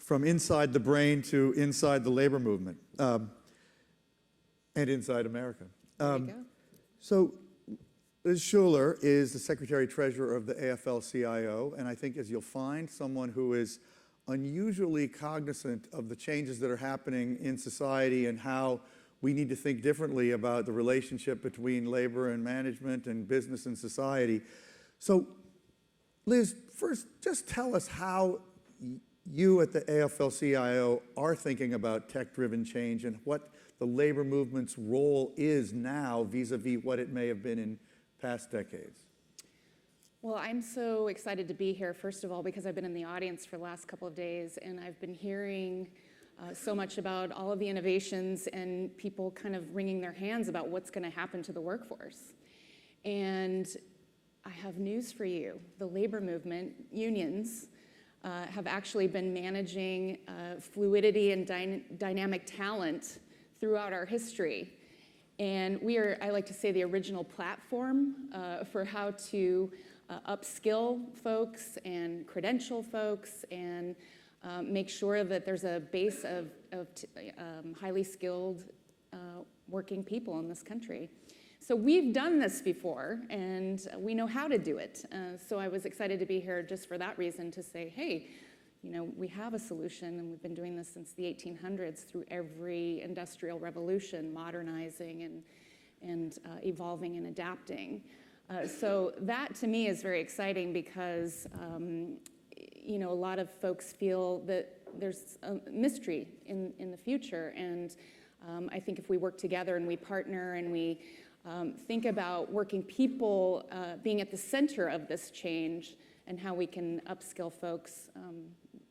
from inside the brain to inside the labor movement, and inside America. There you go. So Liz Schuler is the Secretary-Treasurer of the AFL-CIO, and I think, as you'll find, someone who is unusually cognizant of the changes that are happening in society and how we need to think differently about the relationship between labor and management and business and society. So, Liz, first, just tell us how you at the AFL-CIO are thinking about tech-driven change and what the labor movement's role is now vis-a-vis what it may have been in past decades. Well, I'm so excited to be here, first of all, because I've been in the audience for the last couple of days, and I've been hearing so much about all of the innovations and people kind of wringing their hands about what's going to happen to the workforce. And I have news for you. The labor movement, unions, have actually been managing fluidity and dynamic talent throughout our history. And we are, I like to say, the original platform for how to upskill folks and credential folks and make sure that there's a base of highly skilled working people in this country. So we've done this before, and we know how to do it. So I was excited to be here just for that reason, to say, hey, you know, we have a solution, and we've been doing this since the 1800s through every industrial revolution, modernizing and evolving and adapting. So that, to me, is very exciting because, you know, a lot of folks feel that there's a mystery in the future. And I think if we work together and we partner and we think about working people being at the center of this change and how we can upskill folks,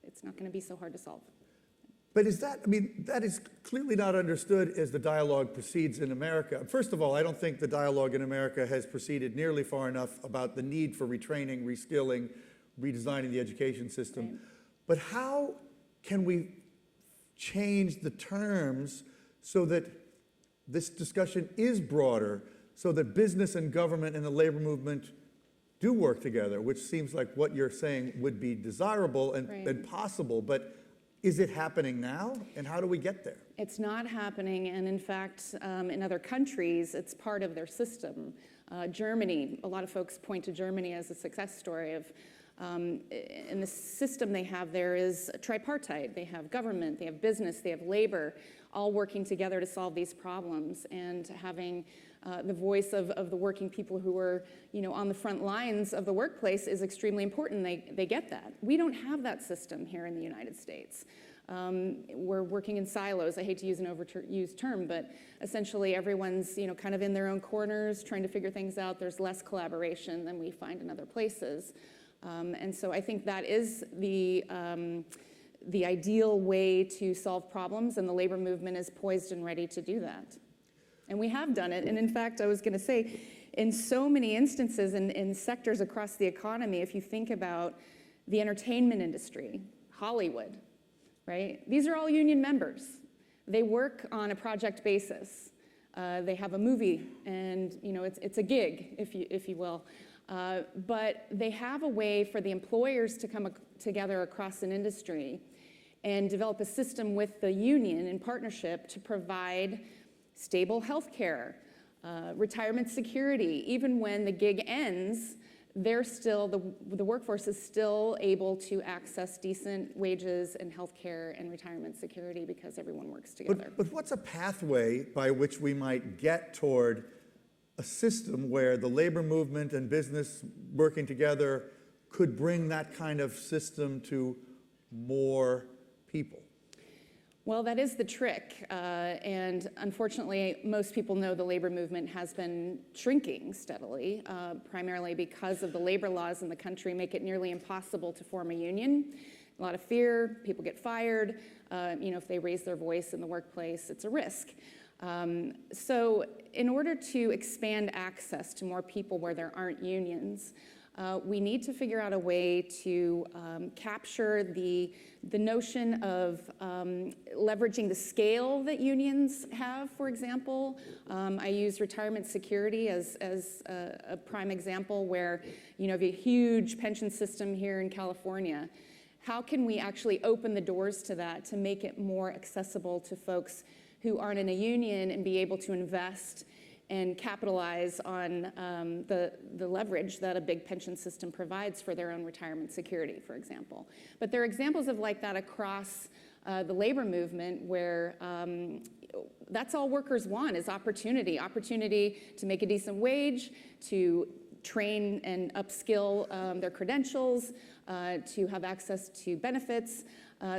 it's not going to be so hard to solve. But is that, I mean, that is clearly not understood as the dialogue proceeds in America. First of all, I don't think the dialogue in America has proceeded nearly far enough about the need for retraining, reskilling, redesigning the education system. Right. But how can we change the terms so that this discussion is broader, so that business and government and the labor movement do work together, which seems like what you're saying would be desirable and, Right. and possible, but is it happening now, and how do we get there? It's not happening, and in fact, in other countries, it's part of their system. Germany, a lot of folks point to Germany as a success story of, and the system they have there is tripartite. They have government, they have business, they have labor, all working together to solve these problems, and having the voice of the working people who are, you know, on the front lines of the workplace is extremely important. They get that. We don't have that system here in the United States. We're working in silos. I hate to use an overused term, but essentially everyone's, you know, kind of in their own corners trying to figure things out. There's less collaboration than we find in other places. And so I think that is the ideal way to solve problems, and the labor movement is poised and ready to do that. And we have done it. And in fact, I was going to say, in so many instances in sectors across the economy, if you think about the entertainment industry, Hollywood, right? These are all union members. They work on a project basis. They have a movie, and you know it's a gig, if you will. But they have a way for the employers to come together across an industry and develop a system with the union in partnership to provide stable health care, retirement security. Even when the gig ends, they're still, the workforce is still able to access decent wages and health care and retirement security because everyone works together. But what's a pathway by which we might get toward a system where the labor movement and business working together could bring that kind of system to more people? Well, that is the trick, and unfortunately, most people know the labor movement has been shrinking steadily, primarily because of the labor laws in the country make it nearly impossible to form a union. A lot of fear, people get fired, you know, if they raise their voice in the workplace, it's a risk. So in order to expand access to more people where there aren't unions, we need to figure out a way to capture the notion of leveraging the scale that unions have, for example. I use retirement security as a prime example where, you know, you have a huge pension system here in California. how can we actually open the doors to that to make it more accessible to folks who aren't in a union and be able to invest and capitalize on the leverage that a big pension system provides for their own retirement security, for example. But there are examples of like that across the labor movement where that's all workers want is opportunity to make a decent wage, to train and upskill their credentials, to have access to benefits.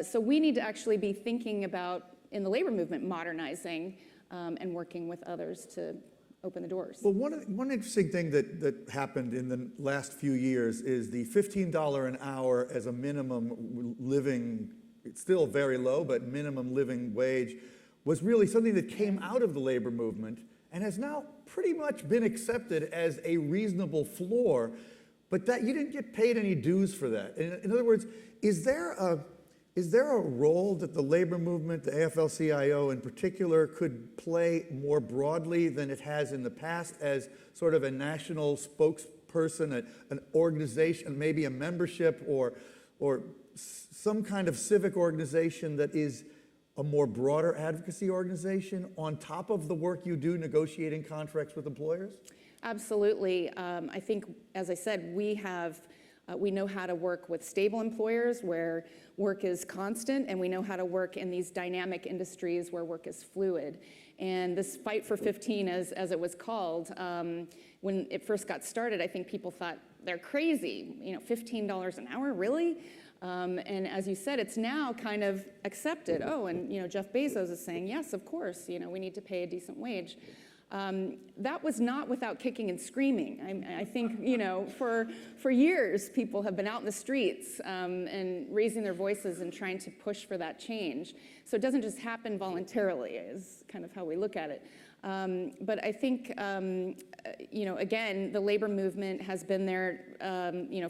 So we need to actually be thinking about, in the labor movement, modernizing and working with others to open the doors. Well, one interesting thing that happened in the last few years is the $15 an hour as a minimum living, it's still very low, but minimum living wage, was really something that came out of the labor movement and has now pretty much been accepted as a reasonable floor, but that you didn't get paid any dues for that. In other words, is there a role that the labor movement, the AFL-CIO in particular, could play more broadly than it has in the past as sort of a national spokesperson, an organization, maybe a membership or some kind of civic organization that is a more broader advocacy organization on top of the work you do negotiating contracts with employers? Absolutely. I think, as I said, we know how to work with stable employers where work is constant, and we know how to work in these dynamic industries where work is fluid. And this fight for 15, as it was called, when it first got started, I think people thought they're crazy. $15 an hour, really? And as you said, it's now kind of accepted. Oh, and Jeff Bezos is saying, yes, of course, we need to pay a decent wage. That was not without kicking and screaming. I think, for years, people have been out in the streets and raising their voices and trying to push for that change. So it doesn't just happen voluntarily, is kind of how we look at it. But I think, again, the labor movement has been there,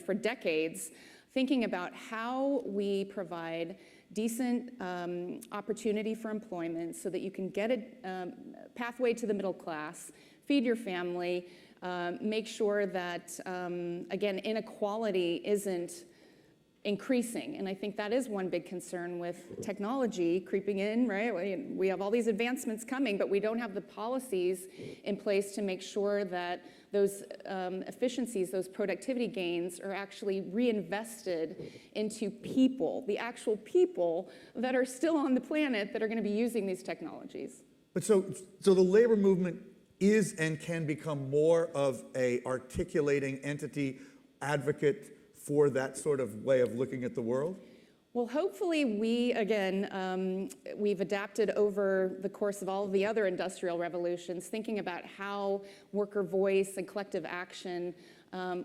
for decades, thinking about how we provide decent opportunity for employment so that you can get a pathway to the middle class, feed your family, make sure that, again, inequality isn't increasing. And I think that is one big concern with technology creeping in, right? We have all these advancements coming, but we don't have the policies in place to make sure that those efficiencies, those productivity gains are actually reinvested into people, the actual people that are still on the planet that are going to be using these technologies. But so the labor movement is and can become more of a articulating entity, advocate for that sort of way of looking at the world? Well, hopefully we've adapted over the course of all of the other industrial revolutions, thinking about how worker voice and collective action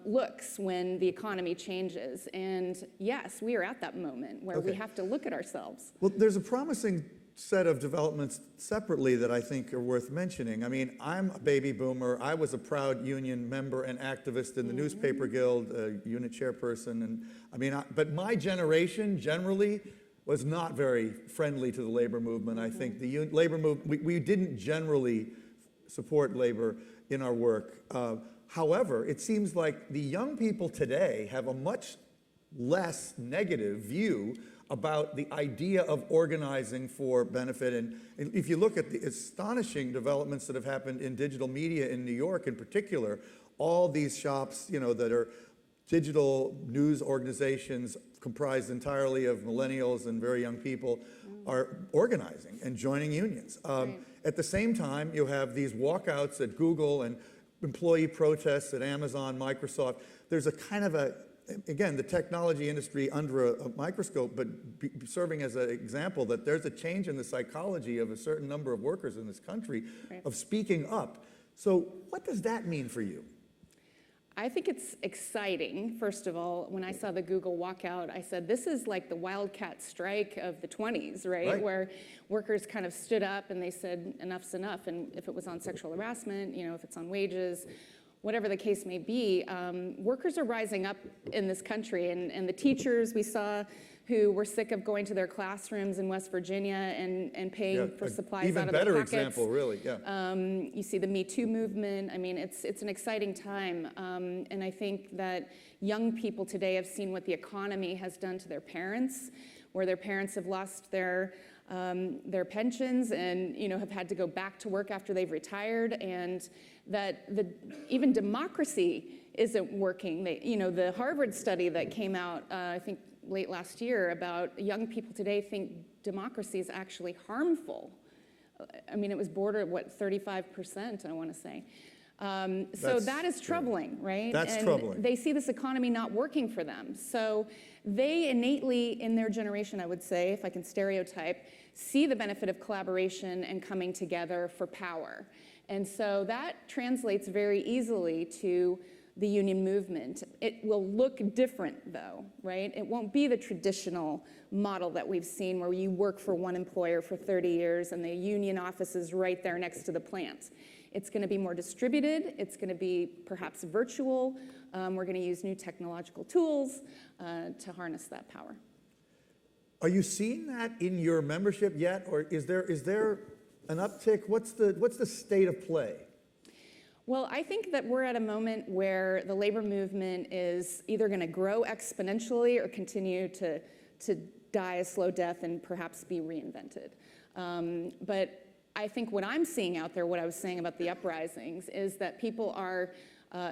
looks when the economy changes. And yes, we are at that moment where we have to look at ourselves. Well, there's a promising set of developments separately that I think are worth mentioning. I mean, I'm a baby boomer. I was a proud union member and activist in the Newspaper Guild, a unit chairperson. And I mean, but my generation generally was not very friendly to the labor movement. I think the labor movement, we didn't generally support labor in our work. However, it seems like the young people today have a much less negative view about the idea of organizing for benefit. And if you look at the astonishing developments that have happened in digital media in New York in particular, all these shops, that are digital news organizations comprised entirely of millennials and very young people are organizing and joining unions. At the same time, you have these walkouts at Google and employee protests at Amazon, Microsoft. There's a kind of again, the technology industry under a microscope, but serving as an example that there's a change in the psychology of a certain number of workers in this country of speaking up. So what does that mean for you? I think it's exciting. First of all, when I saw the Google walkout, I said, this is like the wildcat strike of the 20s, right? Where workers kind of stood up and they said, enough's enough. And if it was on sexual harassment, if it's on wages, whatever the case may be, workers are rising up in this country. And the teachers, we saw who were sick of going to their classrooms in West Virginia and paying for supplies even out of their better pockets. example, really, yeah. You see the Me Too movement. I mean, it's an exciting time. And I think that young people today have seen what the economy has done to their parents, where their parents have lost their pensions and have had to go back to work after they've retired, and that even democracy isn't working. The Harvard study that came out, I think late last year, about young people today think democracy is actually harmful. I mean, it was border at 35%, I want to say. So that is troubling, right? That's troubling. They see this economy not working for them. So they innately, in their generation, I would say, if I can stereotype, see the benefit of collaboration and coming together for power. And so that translates very easily to the union movement. It will look different, though, right? It won't be the traditional model that we've seen where you work for one employer for 30 years and the union office is right there next to the plant. It's going to be more distributed. It's going to be perhaps virtual. We're going to use new technological tools to harness that power. Are you seeing that in your membership yet, or is there an uptick? What's the state of play? Well, I think that we're at a moment where the labor movement is either going to grow exponentially or continue to die a slow death and perhaps be reinvented. But I think what I'm seeing out there, what I was saying about the uprisings, is that people are,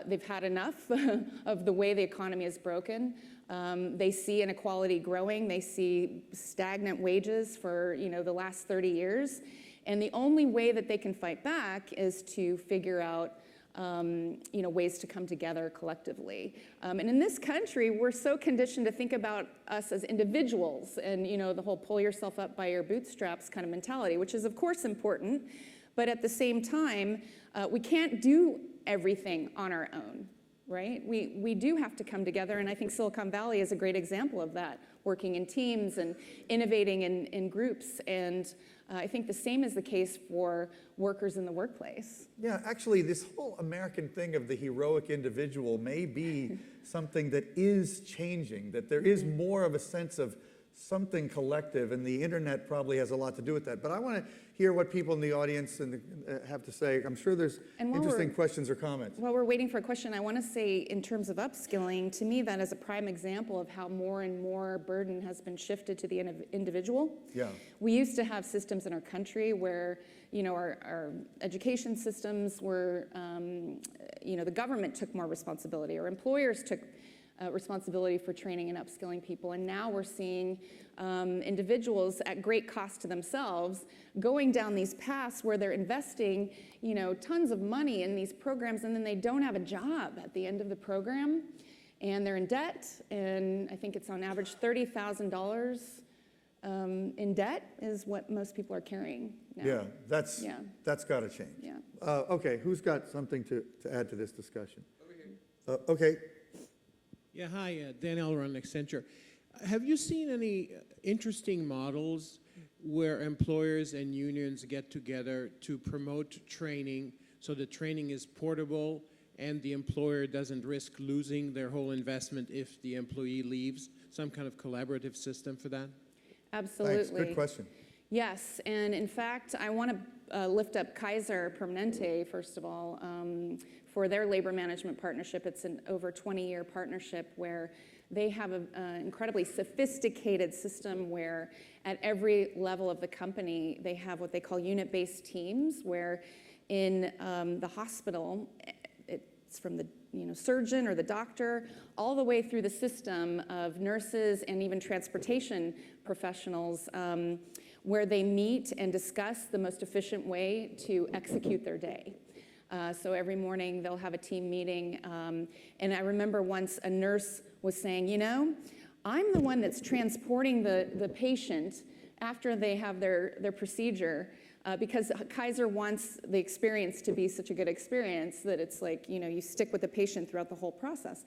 they've had enough of the way the economy is broken. They see inequality growing. They see stagnant wages for the last 30 years. And the only way that they can fight back is to figure out ways to come together collectively. And in this country, we're so conditioned to think about us as individuals and, the whole pull yourself up by your bootstraps kind of mentality, which is, of course, important. But at the same time, we can't do everything on our own, right? We do have to come together, and I think Silicon Valley is a great example of that, working in teams and innovating in groups. And I think the same is the case for workers in the workplace. Yeah, actually, this whole American thing of the heroic individual may be something that is changing, that there is more of a sense of something collective, and the internet probably has a lot to do with that. But I want to hear what people in the audience have to say. I'm sure there's interesting questions or comments. While we're waiting for a question, I want to say, in terms of upskilling, to me that is a prime example of how more and more burden has been shifted to the individual. Yeah. We used to have systems in our country where our education systems were, the government took more responsibility, or employers took responsibility for training and upskilling people. And now we're seeing individuals at great cost to themselves going down these paths where they're investing, tons of money in these programs, and then they don't have a job at the end of the program, and they're in debt. And I think it's on average $30,000 in debt is what most people are carrying now. Yeah, that's got to change. Yeah. Okay, who's got something to add to this discussion? Over here. Okay. Yeah, hi, Dan Elron, Accenture. Have you seen any interesting models where employers and unions get together to promote training so the training is portable and the employer doesn't risk losing their whole investment if the employee leaves? Some kind of collaborative system for that? Absolutely. Thanks. Good question. Yes, and in fact, I want to lift up Kaiser Permanente, first of all, for their labor management partnership. It's an over 20-year partnership where they have an incredibly sophisticated system where at every level of the company, they have what they call unit-based teams, where in the hospital, it's from the surgeon or the doctor, all the way through the system of nurses and even transportation professionals, where they meet and discuss the most efficient way to execute their day. So every morning they'll have a team meeting. And I remember once a nurse was saying, I'm the one that's transporting the patient after they have their procedure, because Kaiser wants the experience to be such a good experience that it's like, you stick with the patient throughout the whole process.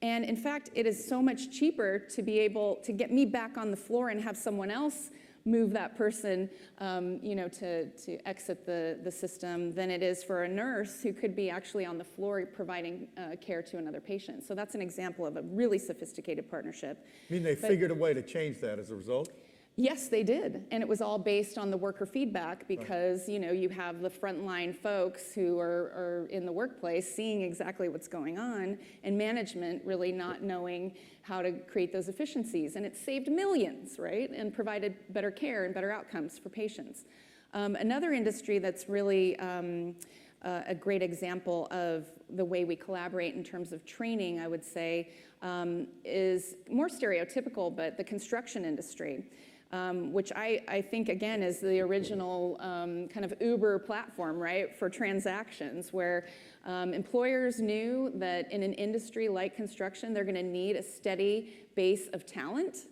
And in fact, it is so much cheaper to be able to get me back on the floor and have someone else move that person, to exit the system than it is for a nurse who could be actually on the floor providing care to another patient. So that's an example of a really sophisticated partnership. I mean, they figured a way to change that as a result? Yes, they did. And it was all based on the worker feedback because, you have the frontline folks who are in the workplace seeing exactly what's going on and management really not knowing how to create those efficiencies. And it saved millions, right? And provided better care and better outcomes for patients. Another industry that's really a great example of the way we collaborate in terms of training, I would say, is more stereotypical, but the construction industry. Which I think, again, is the original kind of Uber platform, right, for transactions, where employers knew that in an industry like construction, they're going to need a steady base of talent,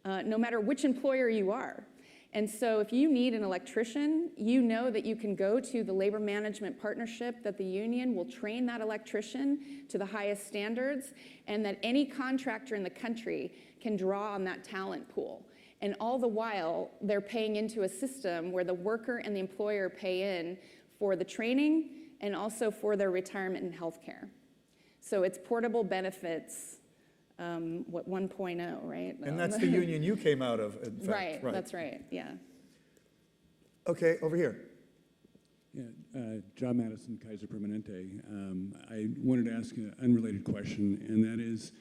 no matter which employer you are. And so if you need an electrician, you know that you can go to the labor management partnership, that the union will train that electrician to the highest standards, and that any contractor in the country can draw on that talent pool. And all the while, they're paying into a system where the worker and the employer pay in for the training and also for their retirement and health care. So it's portable benefits, 1.0, right? And that's the union you came out of, in fact. Right, that's right, yeah. Okay, over here. Yeah, John Madison, Kaiser Permanente. I wanted to ask an unrelated question, and that is,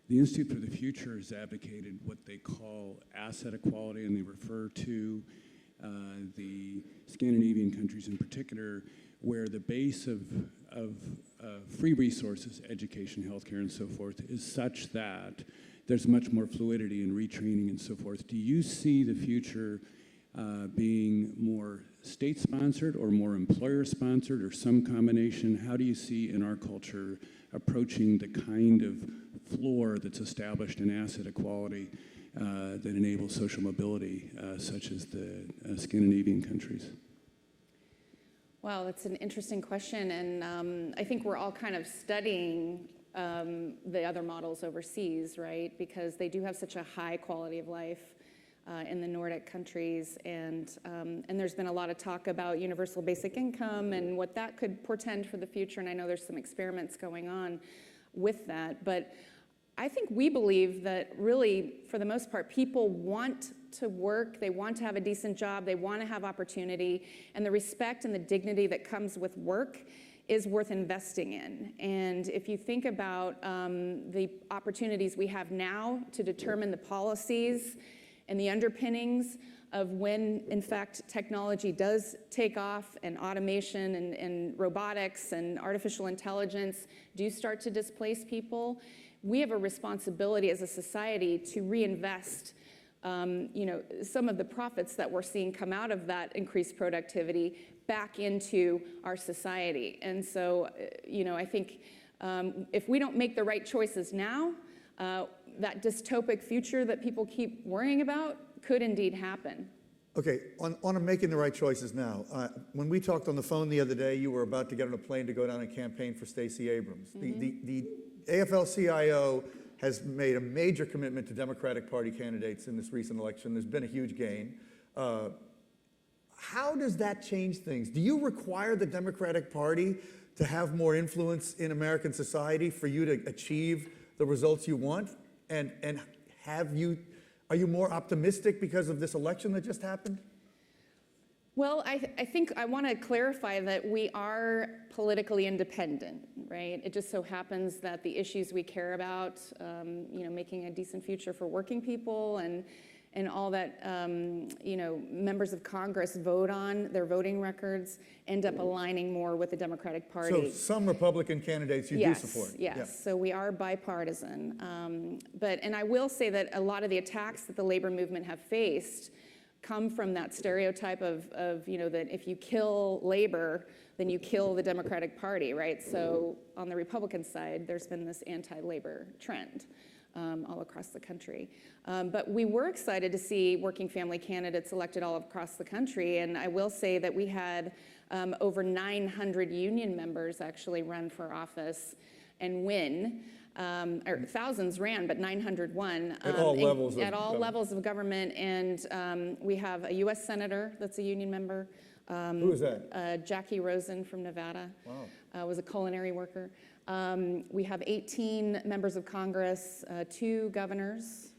the Institute for the Future has advocated what they call asset equality, and they refer to the Scandinavian countries in particular, where the base of free resources, education, healthcare, and so forth, is such that there's much more fluidity in retraining and so forth. Do you see the future being more state-sponsored or more employer-sponsored or some combination? How do you see in our culture approaching the kind of floor that's established in asset equality that enables social mobility, such as the Scandinavian countries? Wow, that's an interesting question, and I think we're all kind of studying the other models overseas, right? Because they do have such a high quality of life in the Nordic countries, and there's been a lot of talk about universal basic income and what that could portend for the future, and I know there's some experiments going on with that, but I think we believe that really, for the most part, people want to work, they want to have a decent job, they want to have opportunity, and the respect and the dignity that comes with work is worth investing in. And if you think about the opportunities we have now to determine the policies and the underpinnings of when, in fact, technology does take off and automation and robotics and artificial intelligence do start to displace people, we have a responsibility as a society to reinvest some of the profits that we're seeing come out of that increased productivity back into our society. And so, I think if we don't make the right choices now, that dystopic future that people keep worrying about could indeed happen. Okay, on making the right choices now, when we talked on the phone the other day, you were about to get on a plane to go down and campaign for Stacey Abrams. Mm-hmm. The AFL-CIO has made a major commitment to Democratic Party candidates in this recent election. There's been a huge gain. How does that change things? Do you require the Democratic Party to have more influence in American society for you to achieve the results you want? And are you more optimistic because of this election that just happened? Well, I think I want to clarify that we are politically independent, right? It just so happens that the issues we care about, making a decent future for working people and all that, members of Congress vote on, their voting records, end up aligning more with the Democratic Party. So some Republican candidates you do support? Yes, yeah. So we are bipartisan. And I will say that a lot of the attacks that the labor movement have faced come from that stereotype of that if you kill labor, then you kill the Democratic Party, right? So on the Republican side, there's been this anti-labor trend all across the country. But we were excited to see working family candidates elected all across the country, and I will say that we had over 900 union members actually run for office and win. or thousands ran, but 900 won. At all levels of At all government. levels of government, and we have a U.S. senator that's a union member. Who is that? Jackie Rosen from Nevada. Wow. Was a culinary worker. We have 18 members of Congress, 2 governors.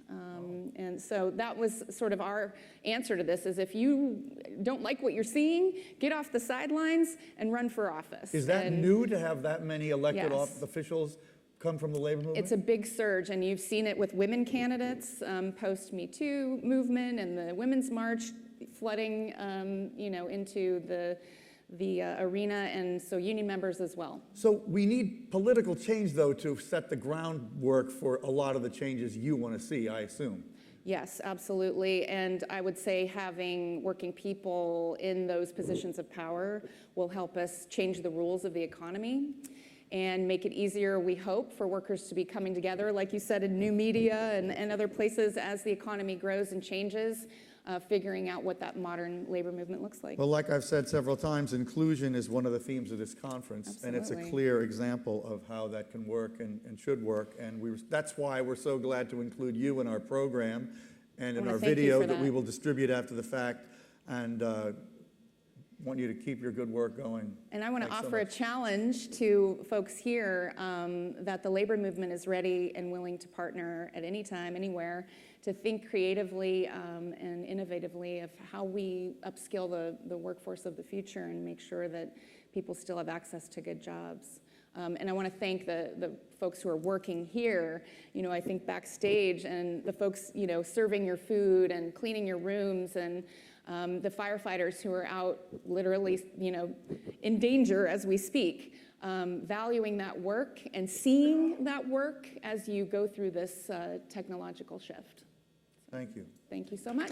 And so that was sort of our answer to this, is if you don't like what you're seeing, get off the sidelines and run for office. Is that And new to have that many elected Yes. officials come from the labor movement? it's a big surge, and you've seen it with women candidates, post-Me Too movement and the Women's March flooding, into the arena, and so union members as well. So we need political change, though, to set the groundwork for a lot of the changes you want to see, I assume. Yes, absolutely. And I would say having working people in those positions of power will help us change the rules of the economy and make it easier, we hope, for workers to be coming together, like you said, in new media and other places as the economy grows and changes, figuring out what that modern labor movement looks like. Well, like I've said several times, inclusion is one of the themes of this conference, and it's a Absolutely. clear example of how that can work and should work. And that's why we're so glad to include you in our program and in wanna our thank you video for that we that. will distribute after the fact, and want you to keep your good work going. And I want to Thanks so offer a much. challenge to folks here that the labor movement is ready and willing to partner at any time, anywhere, to think creatively and innovatively of how we upskill the workforce of the future and make sure that people still have access to good jobs. And I want to thank the folks who are working here. I think backstage, and the folks, serving your food and cleaning your rooms, and the firefighters who are out literally, in danger as we speak, valuing that work and seeing that work as you go through this technological shift. Thank you. Thank you so much.